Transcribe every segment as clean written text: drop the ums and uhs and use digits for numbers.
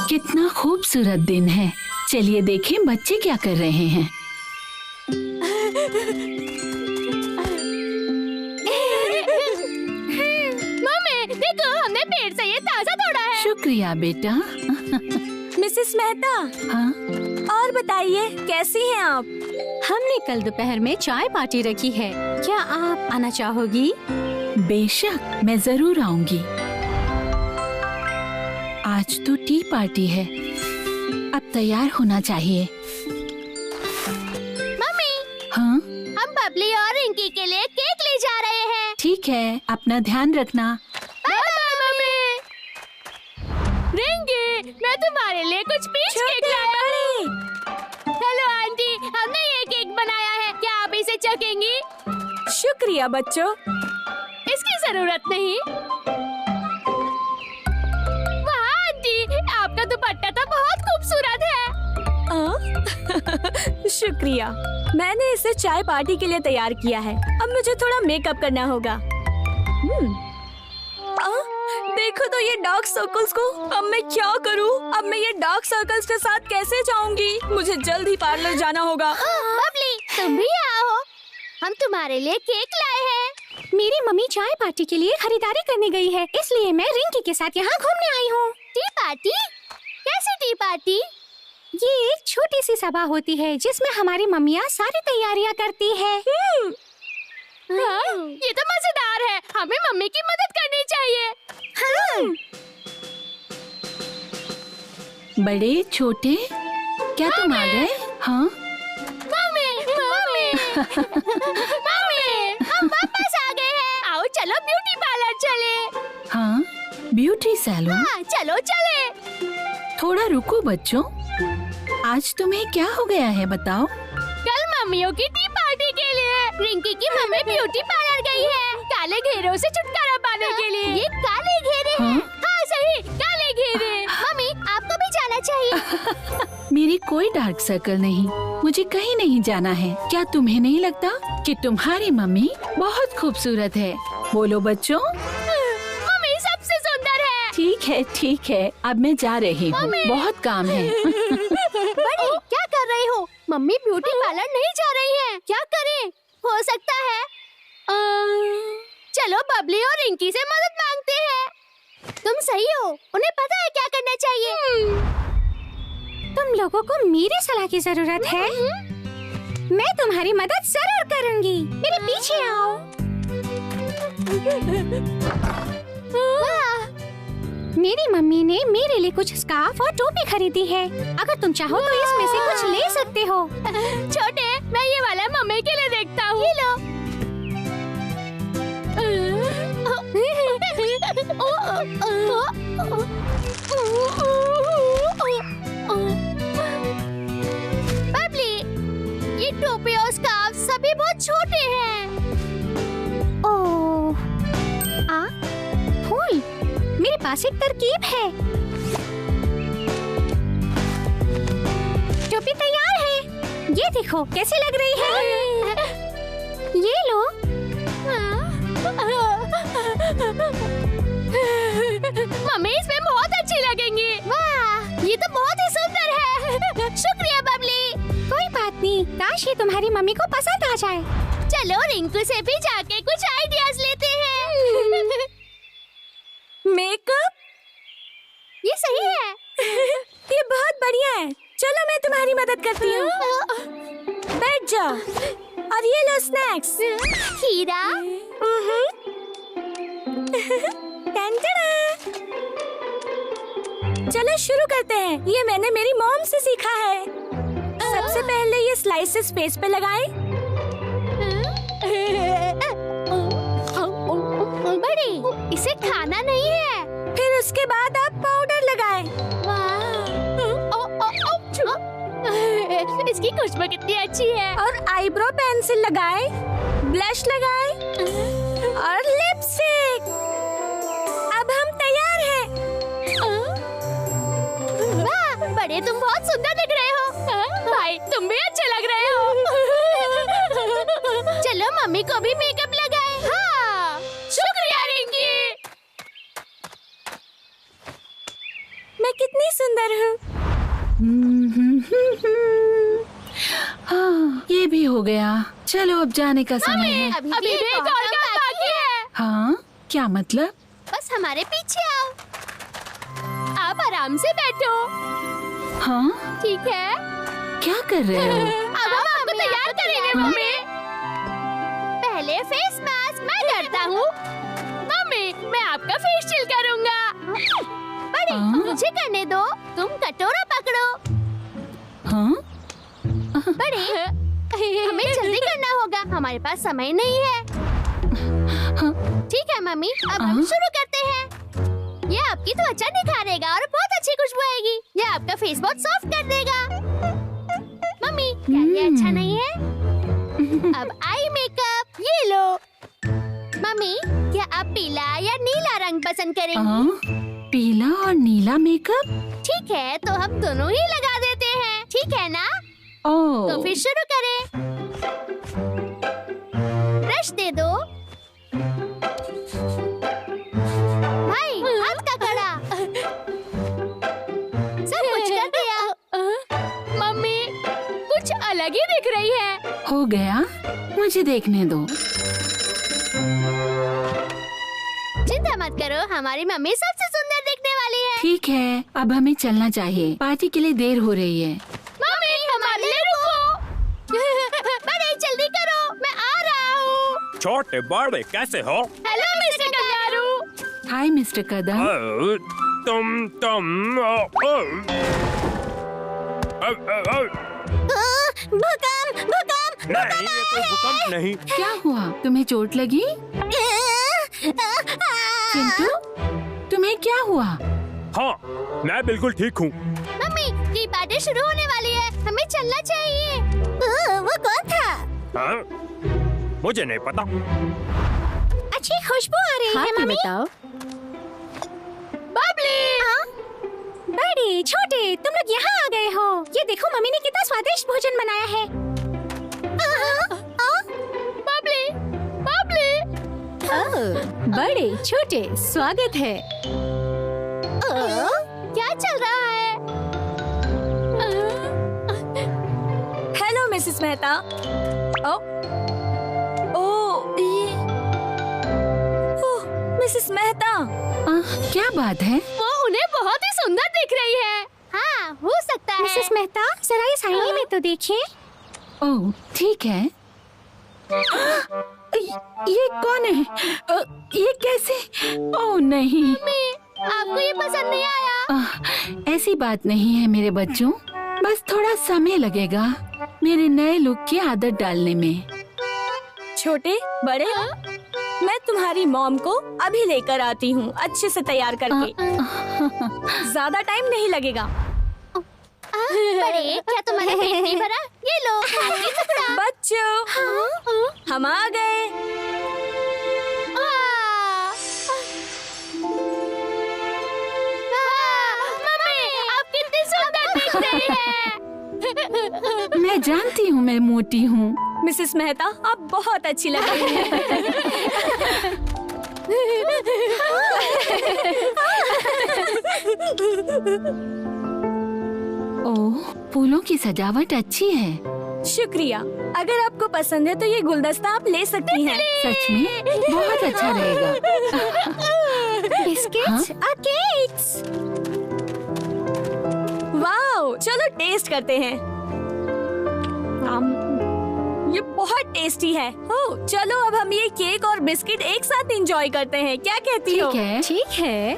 कितना खूबसूरत दिन है। चलिए देखें बच्चे क्या कर रहे हैं। मम्मी देखो, हमने पेड़ से ये ताजा तोड़ा है। शुक्रिया बेटा। मिसेस मेहता, हाँ, और बताइए कैसी हैं आप? हमने कल दोपहर में चाय पार्टी रखी है, क्या आप आना चाहोगी? बेशक, मैं जरूर आऊंगी। आज तो टी पार्टी है, अब तैयार होना चाहिए। मम्मी, हाँ, हम बबली और रिंकी के लिए केक ले जा रहे हैं। ठीक है, अपना ध्यान रखना। Bye bye mummy. रिंकी, मैं तुम्हारे लिए कुछ पीच केक लाया हूँ। हेलो आंटी, हमने ये केक बनाया है, क्या आप इसे चखेंगी? शुक्रिया बच्चों। इसकी जरूरत नहीं। वाह आंटी, आपका दुपट्टा तो बहुत खूबसूरत है। शुक्रिया। मैंने इसे चाय पार्टी के लिए तैयार किया है। अब मुझे थोड़ा मेकअप करना होगा। देखो तो ये डार्क सर्कल्स को। अब मैं क्या करूं? अब मैं ये डार्क सर्कल्स के साथ कैसे जाऊंगी? मुझे जल्द ही पार्लर जाना होगा। बबली, तुम भी आओ, हम तुम्हारे लिए केक लाए हैं। मेरी मम्मी चाय पार्टी के लिए खरीदारी करने गई है, इसलिए मैं रिंकी के साथ यहाँ घूमने आई हूँ। T party? कैसी टी पार्टी? ये एक छोटी सी सभा होती है जिसमें हमारी मम्मियाँ सारी तैयारियाँ करती है। ये तो मजेदार है, हमें मम्मी की मदद करनी चाहिए। बड़े छोटे, क्या तुम आ गए? हाँ, मम्मी, मम्मी, मम्मी, हम वापस आ गए हैं। आओ चलो ब्यूटी पार्लर चले। हाँ, ब्यूटी सैलून। हाँ, चलो चले। थोड़ा रुको बच्चों, आज तुम्हें क्या हो गया है बताओ? कल मम्मियों की टी पार्टी के लिए रिंकी की मम्मी ब्यूटी पार्लर गई है, काले घेरों से छुटकारा पाने के लिए। ये काले घेरे हैं। हाँ सही, काले घेरे। मम्मी, आपको भी जाना चाहिए। मेरी कोई डार्क सर्कल नहीं, मुझे कहीं नहीं जाना है। क्या तुम्हें नहीं लगता कि तुम्हारी मम्मी बहुत खूबसूरत है? बोलो बच्चों। मम्मी सबसे सुंदर है। ठीक है, अब मैं जा रही हूँ, बहुत काम है। बड़ी, क्या कर रही हो? मम्मी ब्यूटी पार्लर नहीं जा रही है, क्या करें? हो सकता है चलो बबली और रिंकी से मदद मांगते हैं। तुम सही हो, उन्हें पता है क्या करना चाहिए। तुम लोगों को मेरी सलाह की जरूरत है। मैं तुम्हारी मदद जरूर करूंगी, मेरे पीछे आओ। मेरी मम्मी ने मेरे लिए कुछ स्कार्फ और टोपी खरीदी है, अगर तुम चाहो तो इसमें से कुछ ले सकते हो। छोटे, मैं ये वाला मम्मी के लिए देखता हूँ। ये लो। बबली, ये टोपी और स्कार्फ सभी बहुत छोटे हैं। ओह, फूल, मेरे पास एक तरकीब है। टोपी तैयार है, ये देखो कैसी लग रही है। ये लो। मम्मी, इसमें बहुत अच्छी लगेंगी। वाह, ये तो बहुत ही सुंदर है। शुक्रिया बबली। कोई बात नहीं, काश ये तुम्हारी मम्मी को पसंद आ जाए। चलो रिंकू से भी जाके कुछ आइडियाज लेते हैं। मेकअप? ये सही है। ये बहुत बढ़िया है। चलो मैं तुम्हारी मदद करती हूँ। बैठ जाओ और ये लो स्नैक्स। हीरा। चलो शुरू करते हैं। ये मैंने मेरी मॉम से सीखा है। सबसे पहले ये स्लाइसेस फेस पे लगाएं। बड़ी, इसे खाना नहीं है। फिर उसके बाद आप पाउडर लगाएं। इसकी खुशबू कितनी अच्छी है। और आईब्रो पेंसिल लगाएं, ब्लश लगाएं और लिपस्टिक। अब हम तैयार हैं। वाह, बड़े तुम बहुत सुंदर दिख रहे हो। भाई, तुम भी अच्छे लग रहे हो। चलो मम्मी को भी मेकअप लगाएं। हाँ, शुक्रिया रिंकी। मैं कितनी सुंदर हूँ। हाँ, ये भी हो गया। चलो अब जाने का समय है। अभी भी एक और काम बाकी है। हाँ, क्या मतलब? बस हमारे पीछे आओ। आप आराम से बैठो। हाँ, ठीक है। क्या कर रहे हो? अब हम आपको तैयार करेंगे मम्मी। पहले फेस मास्क मैं करता हूँ। मम्मी, मैं आपका फेशियल करूँगा। बड़ी, मुझे करने दो। तुम कटोरा पकड़ो। हाँ? बड़ी, हमें जल्दी करना होगा। हमारे पास समय नहीं है। ठीक है मम्मी, अब हम शुरू करते हैं। ये आपकी त्वचा निखारेगा और बहुत अच्छी खुशबू आएगी। ये आपका फेस बहुत सॉफ्ट कर देगा। मम्मी, क्या ये अच्छा नहीं है? अब आई मेकअप, ये लो। मम्मी, क्या आप पीला या नीला रंग पसंद करेंगी? पीला और नीला मेकअप? ठीक है, तो हम दोनों ही लगा देते हैं। ठीक है ना? ओह, तो फिर शुरू करें। ब्रश दे दो। भाई, हाथ का कड़ा। सब कुछ कर दिया। मम्मी, कुछ अलग ही दिख रही है। हो गया। मुझे देखने दो। चिंता मत करो, हमारी मम्मी सबसे सुंदर दिखने वाली है। ठीक है, अब हमें चलना चाहिए। पार्टी के लिए देर हो रही है। मम्मी, हमारे लिए रुको। बड़े, जल्दी करो, मैं आ रहा हूँ। छोटे बड़े कैसे हो? Hello mister kangaroo. Hi mister Kadam. तुम भूकंप, भूकंप। नहीं, ये कोई भूकंप नहीं। क्या हुआ? तुम्हें चोट लगी? चिंटू, तुम्हें क्या हुआ? हाँ, मैं बिल्कुल ठीक हूँ। मम्मी, ये पार्टी शुरू होने वाली है। हमें चलना चाहिए। वो कौन था? हाँ? मुझे नहीं पता। अच्छी खुशबू आ रही है मम्मी। बताओ। बबली। हाँ? बड़े, छोटे, तुम लोग यहाँ आ गए हो। ये देखो मम्मी ने कितना स्वादिष्ट भोजन बनाया है। बबली, बबली। बड़े, छोटे, स्वागत है। क्या चल रहा है? Hello Mrs Mehta. Mrs Mehta. क्या बात है? वो उन्हें बहुत ही सुंदर दिख रही है। हाँ, हो सकता है। मिसेस मेहता, जरा इस आईने में तो देखिए। ओह, ठीक है। ये कौन है? ये कैसे? ओह नहीं। मम्मी, आपको ये पसंद नहीं आया? ऐसी बात नहीं है मेरे बच्चों। बस थोड़ा समय लगेगा मेरे नए लुक की आदत डालने में। छोटे, बड़े, मैं तुम्हारी मॉम को अभी लेकर आती हूँ, अच्छे से तैयार करके। ज्यादा टाइम नहीं लगेगा। बड़े, क्या तुम्हारा पेट नहीं भरा? ये लो, ये टुकड़ा। बच्चों, हम आ गए। मम्मी, आप कितनी सुंदर दिख रही हैं। मैं जानती हूँ मैं मोटी हूँ। मिसेस मेहता, आप बहुत अच्छी लग रही हैं। ओह, फूलों की सजावट अच्छी है। शुक्रिया। अगर आपको पसंद है तो ये गुलदस्ता आप ले सकती हैं। सच में बहुत अच्छा रहेगा। बिस्किट्स और केक्स। वाओ, चलो टेस्ट करते हैं। ये बहुत टेस्टी है। ओह, चलो अब हम ये केक और बिस्किट एक साथ एंजॉय करते हैं। क्या कहती हो? ठीक है। ठीक है।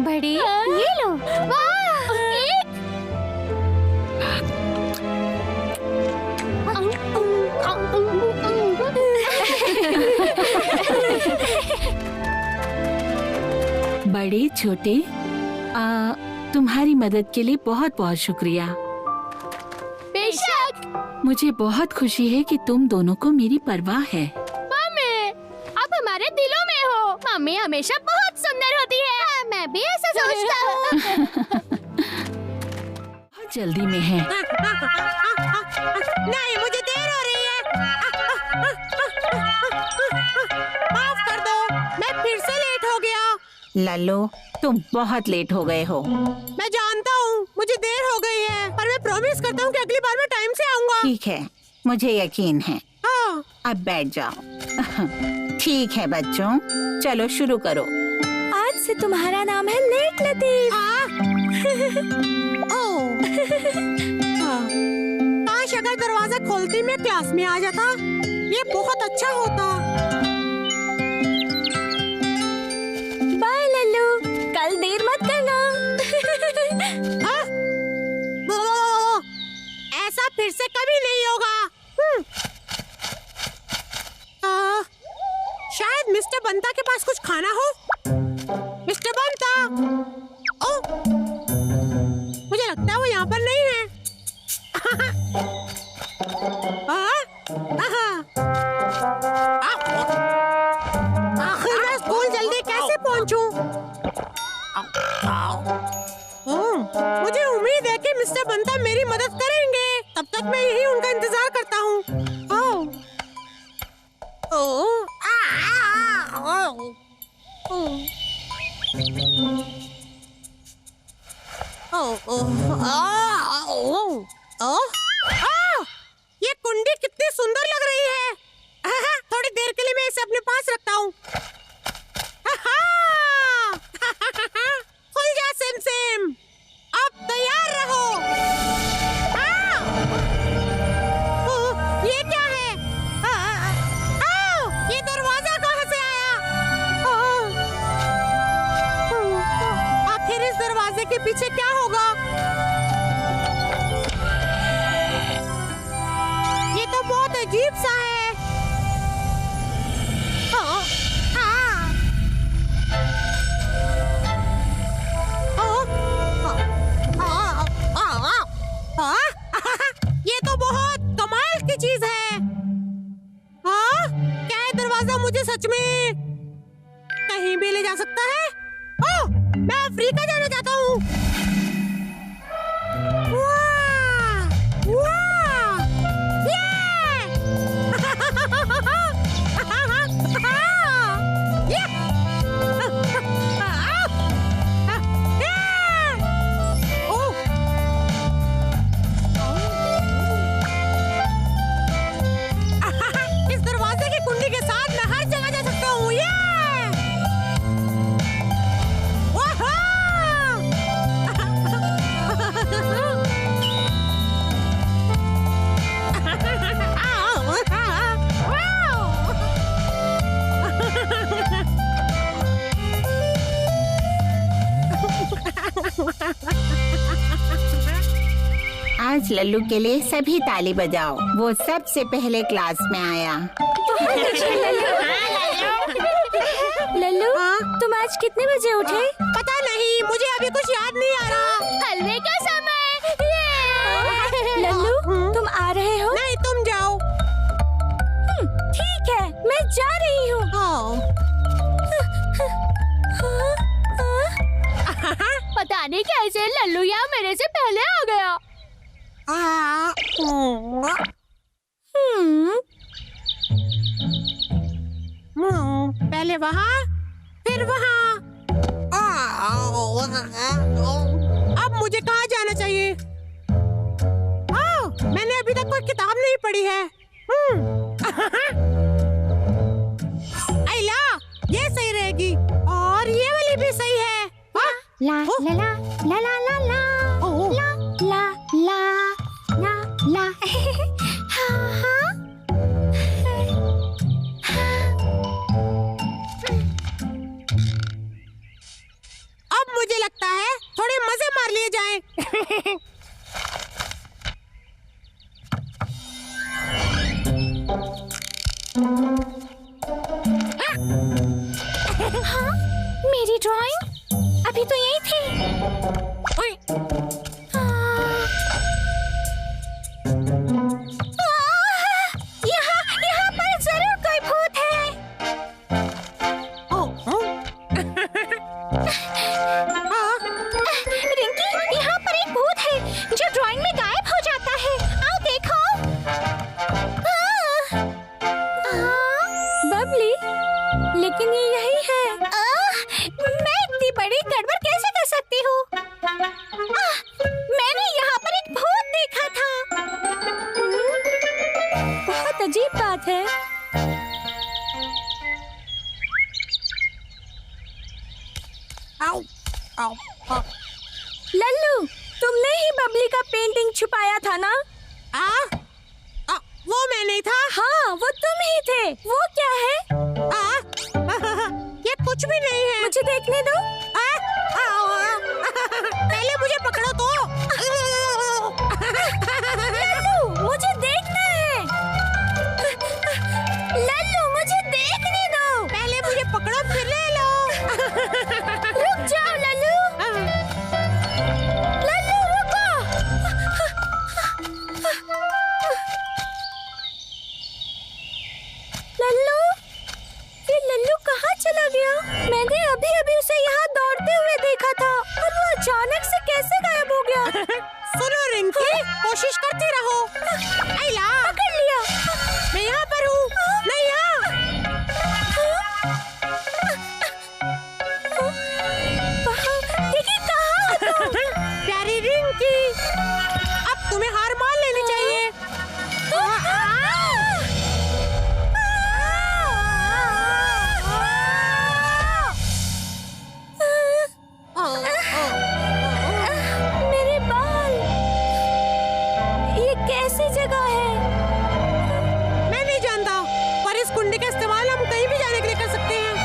बड़ी, ये लो। वाह, केक। बड़े, छोटे, तुम्हारी मदद के लिए बहुत बहुत शुक्रिया। बेशक। मुझे बहुत खुशी है कि तुम दोनों को मेरी परवाह है। मम्मी, आप हमारे दिलों में हो। मम्मी हमेशा बहुत सुंदर होती है। मैं भी ऐसा सोचता हूँ। बहुत जल्दी में है। नहीं, मुझे देर हो रही है। माफ कर दो, मैं फिर से लेट हो गया। लल्लू, तुम बहुत लेट हो गए हो। मैं जानता हूँ मुझे देर हो गई है, पर मैं प्रॉमिस करता हूँ कि अगली बार मैं टाइम से आऊँगा। ठीक है, मुझे यकीन है। हाँ। अब बैठ जाओ। ठीक है बच्चों, चलो शुरू करो। आज से तुम्हारा नाम है लेट लतीफ। काश अगर दरवाजा खोलती मैं क्लास में आ जाता, ये बहुत अच्छा होता। बाय लल्लू, कल देर मत करना। ऐसा फिर से कभी नहीं होगा। शायद मिस्टर बंता के पास कुछ खाना हो। मिस्टर बंता, ओ, मुझे लगता है वो यहाँ पर नहीं है। आखिर मैं स्कूल जल्दी कैसे पहुँचूं? मुझे उम्मीद है कि मिस्टर बंता मेरी मदद करेंगे। तब तक मैं यही उनका इंतजार करता हूँ। ये कुंडी कितनी सुंदर लग रही है। थोड़ी देर के लिए मैं इसे अपने पास रखता हूँ। खुल जा सेम सेम, अब तैयार रहो। ये क्या है? ये दरवाजा कहाँ से आया? आखिर इस दरवाजे के पीछे क्या होगा? ये तो बहुत अजीब सा है। ये तो बहुत कमाल की चीज है। क्या ये दरवाजा मुझे सच में कहीं भी ले जा सकता है? मैं अफ्रीका जाना चाहता हूँ। इस दरवाजे की कुंडी के साथ मैं हर जगह जा सकता हूँ। आज लल्लू के लिए सभी ताली बजाओ। वो सबसे पहले क्लास में आया। लल्लू, तुम आज कितने बजे उठे? पता नहीं, मुझे अभी कुछ याद नहीं आ रहा। हलवे का समय। लल्लू, तुम आ रहे हो? नहीं, तुम जाओ। ठीक है, मैं जा रही हूँ। पता नहीं कैसे लल्लू यहाँ मेरे से पहले आ गया। पहले वहाँ, फिर वहाँ। अब मुझे कहाँ जाना चाहिए? मैंने अभी तक कोई किताब नहीं पढ़ी है। आइला, ये सही रहेगी और ये वाली भी सही है। ला ला ला ला ला ला ला ला ला ला ला ला। अब मुझे लगता है थोड़े मजे मार लिए जाएं। हाँ, मेरी ड्राइंग अभी तो यही थी। यहाँ पर जरूर कोई भूत है। रिंकी, यहाँ पर एक भूत है। लल्लू, तुमने ही बबली का पेंटिंग छुपाया था ना? वो मैं नहीं था। हाँ, वो तुम ही थे। वो क्या है? ये कुछ भी नहीं है। मुझे देखने दो। पहले मुझे पकड़ो तो। लल्लू, मुझे देखना है। लल्लू, मुझे देखने दो। पहले मुझे पकड़ो फिर ले लो। रुक जाओ लल्लू। लल्लू रुको। लल्लू, ये लल्लू कहाँ चला गया? मैंने अभी अभी उसे यहाँ दौड़ते हुए देखा था और वो अचानक से कैसे गायब हो गया? सुनो रिंकी, कोशिश करती रहो। आइला, पकड़ लिया। मैं यहाँ पर हूँ। नहीं यहाँ। देखिए कहाँ हो तुम? प्यारी रिंकी, अब तुम्हें हार मान लेनी चाहिए। मेरे बाल, ये कैसी जगह है? मैं नहीं जानता, पर इस कुंडी का इस्तेमाल हम कहीं भी जाने के लिए कर सकते हैं।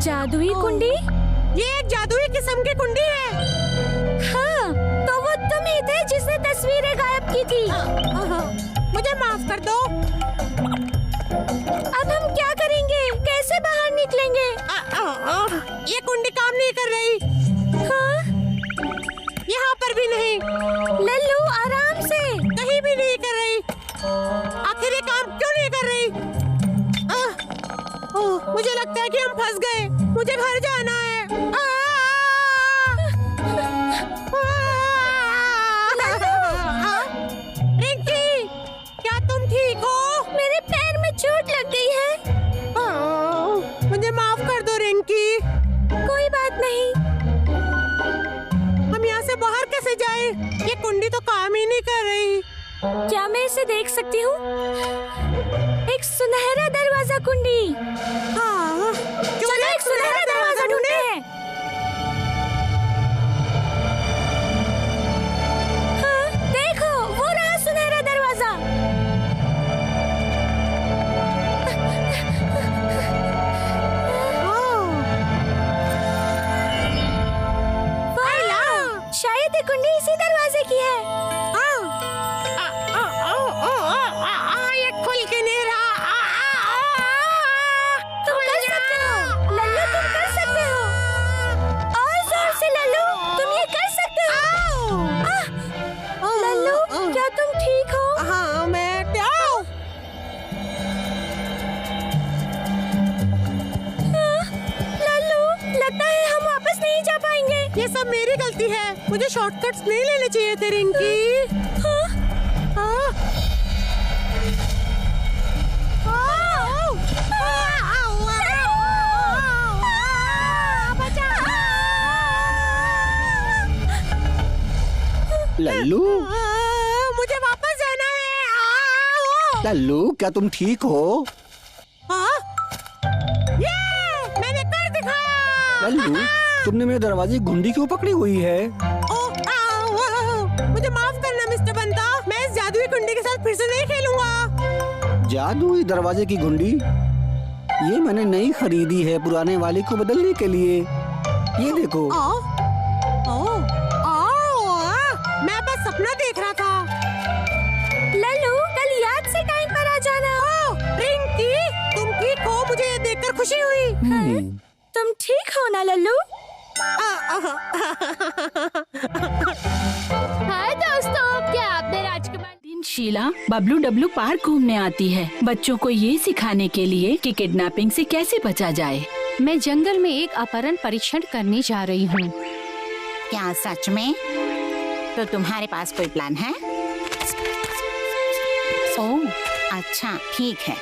जादुई कुंडी? ये एक जादुई किस्म की कुंडी है। हाँ, तो वो तुम ही थे जिसने तस्वीरें गायब की थी। मुझे माफ कर दो। अब हम क्या करेंगे? कैसे बाहर निकलेंगे? ये कुंडी काम नहीं कर रही। हाँ? यहाँ पर भी नहीं। लल्लू, आराम से। कहीं भी नहीं कर रही। आखिर ये काम क्यों नहीं कर रही? मुझे लगता है कि हम फंस गए। मुझे घर जाना है। रिंकी, क्या तुम ठीक हो? मेरे पैर में चोट लग गई है। मुझे माफ कर दो रिंकी। कोई बात नहीं। हम यहाँ से बाहर कैसे जाएं? ये कुंडी तो काम ही नहीं कर रही। क्या मैं इसे देख सकती हूँ? एक सुनहरा दरवाजा कुंडी। हाँ, चलो एक सुनहरा दरवाजा ढूंढते हैं। हाँ, देखो, वो रहा सुनहरा दरवाजा। वाह, शायद ये कुंडी इसी दरवाजे की है। ये खुल के नहीं रहा। तुम कर सकते हो लल्लू, तुम कर सकते हो। और जोर से लल्लू, तुम ये कर सकते हो। लल्लू, क्या तुम ठीक हो? हाँ, मैं क्या? लल्लू, लगता है हम वापस नहीं जा पाएंगे। ये सब मेरी गलती है। मुझे शॉर्टकट्स नहीं लेने चाहिए थे रिंकी। लल्लू, मुझे वापस जाना है। लल्लू, क्या तुम ठीक हो? ये मैंने कर दिखाया। लल्लू, तुमने मेरे दरवाजे की घुंडी क्यों पकड़ी हुई है? मुझे माफ करना मिस्टर बंता, मैं इस जादुई कुंडी के साथ फिर से नहीं खेलूंगा। जादुई दरवाजे की घुंडी? ये मैंने नई खरीदी है पुराने वाले को बदलने के लिए। ये देखो। मैं बस सपना देख रहा था। लल्लू, कल याद से टाइम पर आ जाना। रिंकी, तुम ठीक हो? मुझे ये देखकर खुशी हुई। तुम ठीक हो ना लल्लू? हाय दोस्तों, क्या आपने राजकुमार दिन शीला बबलू डब्लू पार्क घूमने आती है बच्चों को ये सिखाने के लिए कि किडनैपिंग से कैसे बचा जाए। मैं जंगल में एक अपहरण परीक्षण करने जा रही हूँ। क्या सच में? तो तुम्हारे पास कोई प्लान है? ओह, अच्छा, ठीक है।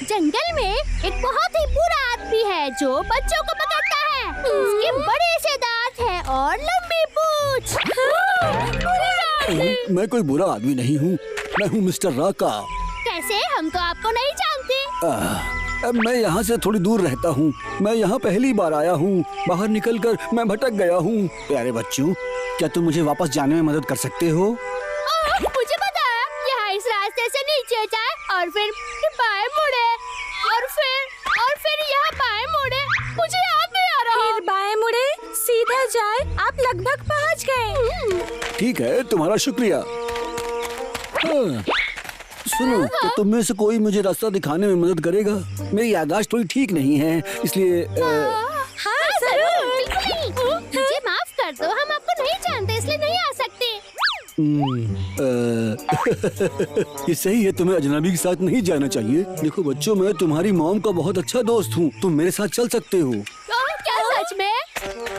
जंगल में एक बहुत ही बुरा आदमी है जो बच्चों को पकड़ता है। उसके बड़े से दांत हैं और लंबी पूंछ। मैं कोई बुरा आदमी नहीं हूँ। मैं हूँ मिस्टर राका। कैसे? हम तो आपको नहीं जानते। मैं यहाँ से थोड़ी दूर रहता हूँ। मैं यहाँ पहली बार आया हूँ। बाहर निकलकर मैं भटक गया हूँ। प्यारे बच्चों, क्या तुम मुझे वापस जाने में मदद कर सकते हो? मुझे पता है, यहाँ इस रास्ते से नीचे जाए और फिर बाएं मुड़े और फिर यहाँ बाएं मुड़े। मुझे याद नहीं आ रहा। फिर बाएं मुड़े, सीधा जाए, आप लगभग पहुँच गए। ठीक है, तुम्हारा शुक्रिया। हाँ, सुनो, तो तुम में से कोई मुझे रास्ता दिखाने में मदद करेगा? मेरी याददाश्त थोड़ी ठीक नहीं है, इसलिए हाँ जरूर, बिल्कुल नहीं। मुझे माफ कर दो, हम आपको नहीं जानते इसलिए नहीं आ सकते। ये सही है, तुम्हें अजनबी के साथ नहीं जाना चाहिए। देखो बच्चों, मैं तुम्हारी मॉम का बहुत अच्छा दोस्त हूँ। तुम मेरे साथ चल सकते हो। क्या सच में?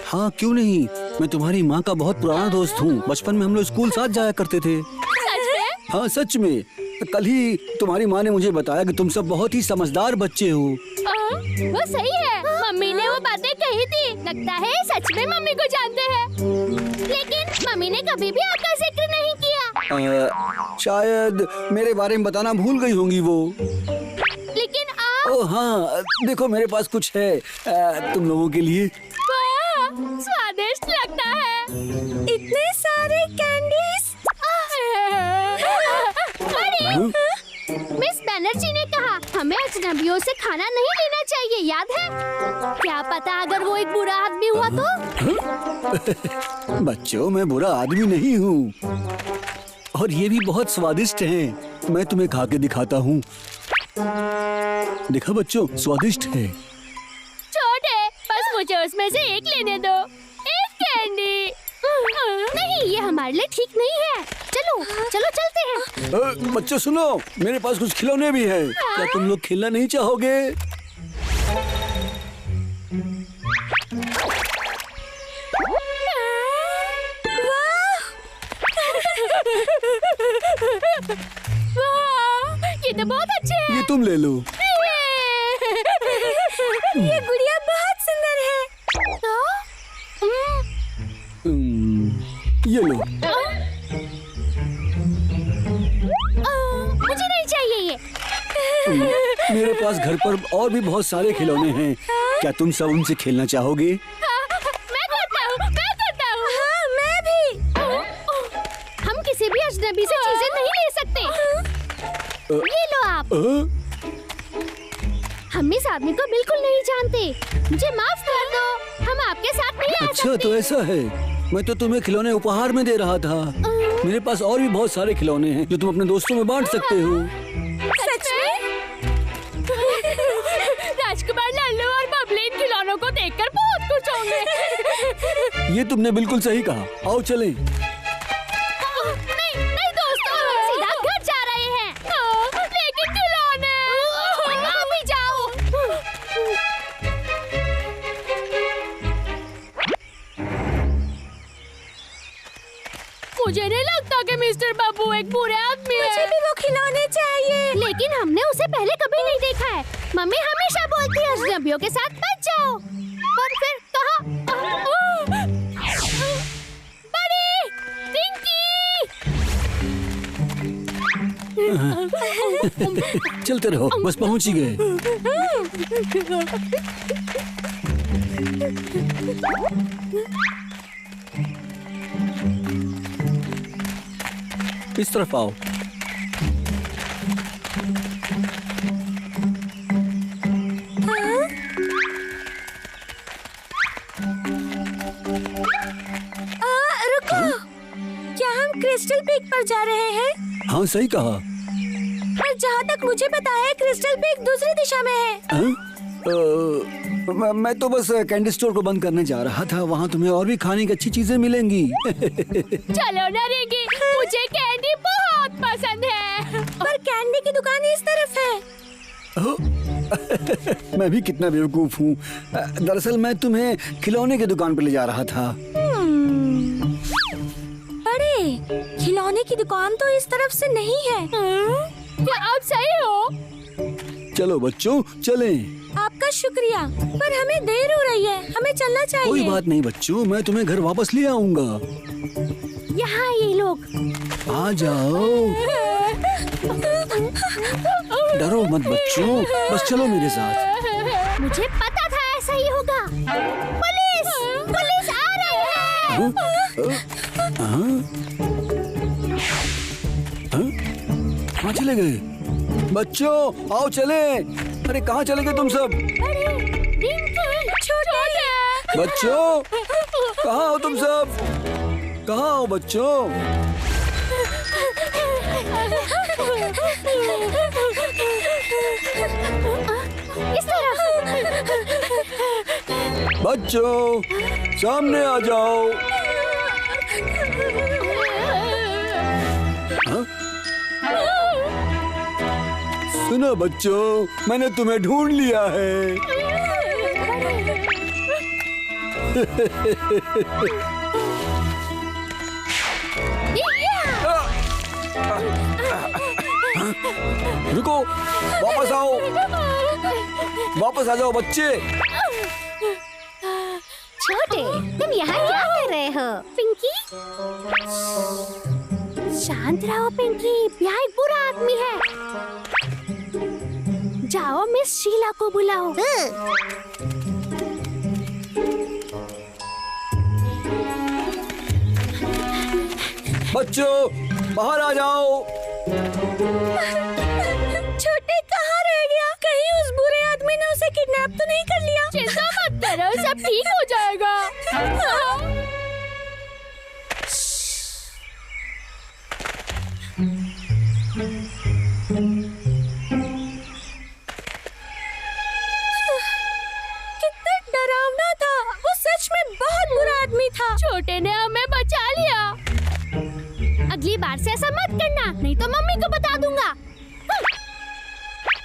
हाँ, क्यों नहीं। मैं तुम्हारी माँ का बहुत पुराना दोस्त हूँ। बचपन में हम लोग स्कूल साथ जाया करते थे। सच में? हाँ, सच में। कल ही तुम्हारी माँ ने मुझे बताया कि तुम सब बहुत ही समझदार बच्चे हो। वो सही है, मम्मी ने वो बातें कही थी। लगता है सच में मम्मी को जानते हैं, लेकिन मम्मी ने कभी भी आपका जिक्र नहीं किया। शायद मेरे बारे में बताना भूल गई होंगी वो। लेकिन आप ओह हाँ, देखो मेरे पास कुछ है तुम लोगों के लिए। वाह, स्वादिष्ट लगता है। इतने सारे कैंडीज। हाँ? मिस बैनर्जी ने कहा हमें अजनबियों से खाना नहीं लेना चाहिए, याद है? क्या पता अगर वो एक बुरा आदमी हुआ तो? बच्चों, मैं बुरा आदमी नहीं हूँ और ये भी बहुत स्वादिष्ट हैं। मैं तुम्हें खा के दिखाता हूँ। देखा बच्चों, स्वादिष्ट है। छोटे, बस मुझे उसमें से एक लेने दो, एक कैंडी। नहीं, ये हमारे लिए ठीक नहीं है। चलो चलो चलते हैं। बच्चों सुनो, मेरे पास कुछ खिलौने भी हैं। क्या तुम लोग खेलना नहीं चाहोगे? वाह, ये तो बहुत अच्छे हैं। ये तुम ले लो। ये गुड़िया बहुत सुंदर है। ये लो। मुझे नहीं चाहिए ये। मेरे पास घर पर और भी बहुत सारे खिलौने हैं। क्या तुम सब उनसे खेलना चाहोगे? मैं करता हूँ, मैं करता हूँ। हाँ, मैं भी। हम किसी भी अजनबी से चीजें नहीं ले सकते। ये लो आप। हम इस आदमी को बिल्कुल नहीं जानते। मुझे माफ कर दो, हम आपके साथ नहीं आ अच्छा, सकते। तो ऐसा है। मैं तो तुम्हें खिलौने उपहार में दे रहा था। मेरे पास और भी बहुत सारे खिलौने हैं जो तुम अपने दोस्तों में बांट सकते हो। सच में? राजकुमार लल्लू और बबली इन खिलौनों को देखकर बहुत खुश होंगे। ये तुमने बिल्कुल सही कहा। आओ चलें। नहीं नहीं दोस्तों, हम सीधा घर जा रहे हैं। लेकिन खिलौने, आप भी जाओ। मुझे नहीं लगता कि मिस्टर बाबू एक बुरे आदमी है। मुझे भी वो खिलौने चाहिए। लेकिन हमने उसे पहले कभी नहीं देखा है। मम्मी हमेशा बोलती है अजनबियों के साथ मत जाओ, पर फिर कहाँ? बड़ी रिंकी! चलते रहो, बस पहुंच ही गए। इस तरफ आओ। रुको, क्या हम क्रिस्टल पीक पर जा रहे हैं? हाँ, सही कहा। पर जहाँ तक मुझे पता है, क्रिस्टल पीक दूसरी दिशा में है। हाँ? मैं तो बस कैंडी स्टोर को बंद करने जा रहा था। वहाँ तुम्हें और भी खाने की अच्छी चीजें मिलेंगी। चलो ना रिंकी, मुझे कैंडी बहुत पसंद है। पर कैंडी की दुकान इस तरफ है। मैं भी कितना बेवकूफ हूँ। दरअसल मैं तुम्हें खिलौने की दुकान पर ले जा रहा था। बड़े, खिलौने की दुकान तो इस तरफ से नहीं है। क्या आप सही हो? चलो बच्चों, चलें। आपका शुक्रिया, पर हमें देर हो रही है, हमें चलना चाहिए। कोई बात नहीं बच्चों, मैं तुम्हें घर वापस ले आऊंगा। यहाँ ये लोग। आ जाओ। डरो मत बच्चों, बस चलो मेरे साथ। मुझे पता था ऐसा ही होगा। पुलिस! पुलिस आ रही है! कहाँ चले गए? बच्चों आओ चले। अरे कहाँ चले गए तुम सब? बच्चों कहाँ हो तुम सब? कहाँ हो बच्चों? इस तरफ। बच्चों सामने आ जाओ। हाँ? सुनो बच्चों, मैंने तुम्हें ढूंढ लिया है। रुको, वापस आओ, वापस आ जाओ बच्चे। छोटे, तुम यहाँ क्या कर रहे हो? पिंकी, शांत रहो पिंकी, यहाँ एक बुरा आदमी है। जाओ मिस शीला को बुलाओ। बच्चों बाहर आ जाओ। छोटे कहाँ रह गया? कहीं उस बुरे आदमी ने उसे किडनैप तो नहीं कर लिया? चिंता मत करो, सब ठीक हो जाएगा। कितना डरावना था, वो सच में बहुत बुरा आदमी था। छोटे ने हमें बचा लिया। अगली बार से ऐसा मत करना, नहीं तो मम्मी को बता दूंगा।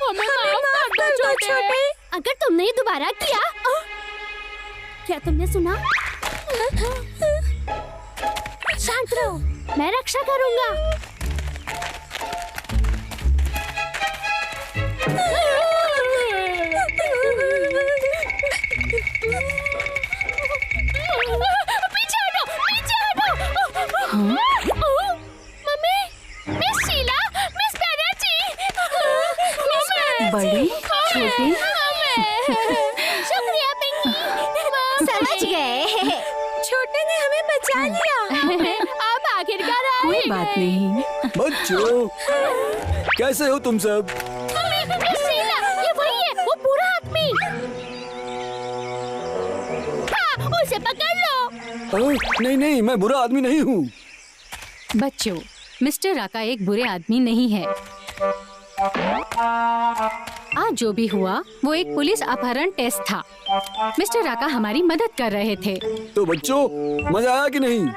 हमें माफ कर दो छोटे। अगर तुमने ये दोबारा किया। क्या तुमने सुना? शांत रहो, मैं रक्षा करूंगा। पीछे हटो, पीछे हटो। Mummy, miss Sheila, miss Banerjee. बड़ी छोटी। शुक्रिया पिंकी, समझ गए। छोटे ने हमें बचा लिया। अब आखिरकार आए। कोई बात नहीं। बच्चों कैसे हो तुम सब? मिस शीला, ये वही है, वो बुरा आदमी। हाँ, उसे पकड़ लो। नहीं नहीं, मैं बुरा आदमी नहीं हूँ। बच्चों, मिस्टर राका एक बुरे आदमी नहीं है। आज जो भी हुआ वो एक पुलिस अपहरण टेस्ट था। मिस्टर राका हमारी मदद कर रहे थे। तो बच्चों मजा आया कि नहीं?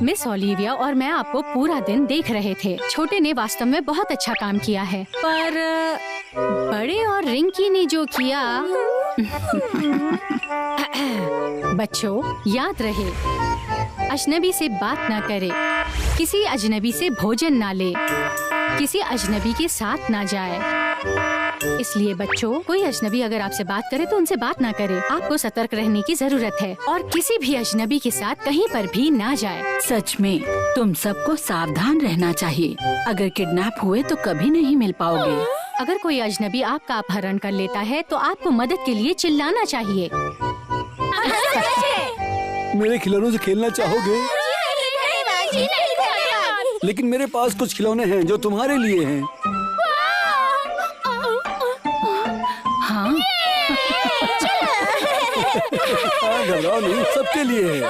मिस ओलिविया और मैं आपको पूरा दिन देख रहे थे। छोटे ने वास्तव में बहुत अच्छा काम किया है, पर बड़े और रिंकी ने जो किया। बच्चों याद रहे, अजनबी से बात ना करे, किसी अजनबी से भोजन ना ले, किसी अजनबी के साथ ना जाए। इसलिए बच्चों, कोई अजनबी अगर आपसे बात करे तो उनसे बात ना करे। आपको सतर्क रहने की जरूरत है और किसी भी अजनबी के साथ कहीं पर भी ना जाए। सच में तुम सबको सावधान रहना चाहिए। अगर किडनैप हुए तो कभी नहीं मिल पाओगे। अगर कोई अजनबी आपका अपहरण कर लेता है तो आपको मदद के लिए चिल्लाना चाहिए। मेरे खिलौनों से खेलना चाहोगे? लेकिन मेरे पास कुछ खिलौने हैं जो तुम्हारे लिए हैं। हाँ, घबराओ नहीं, सबके लिए है।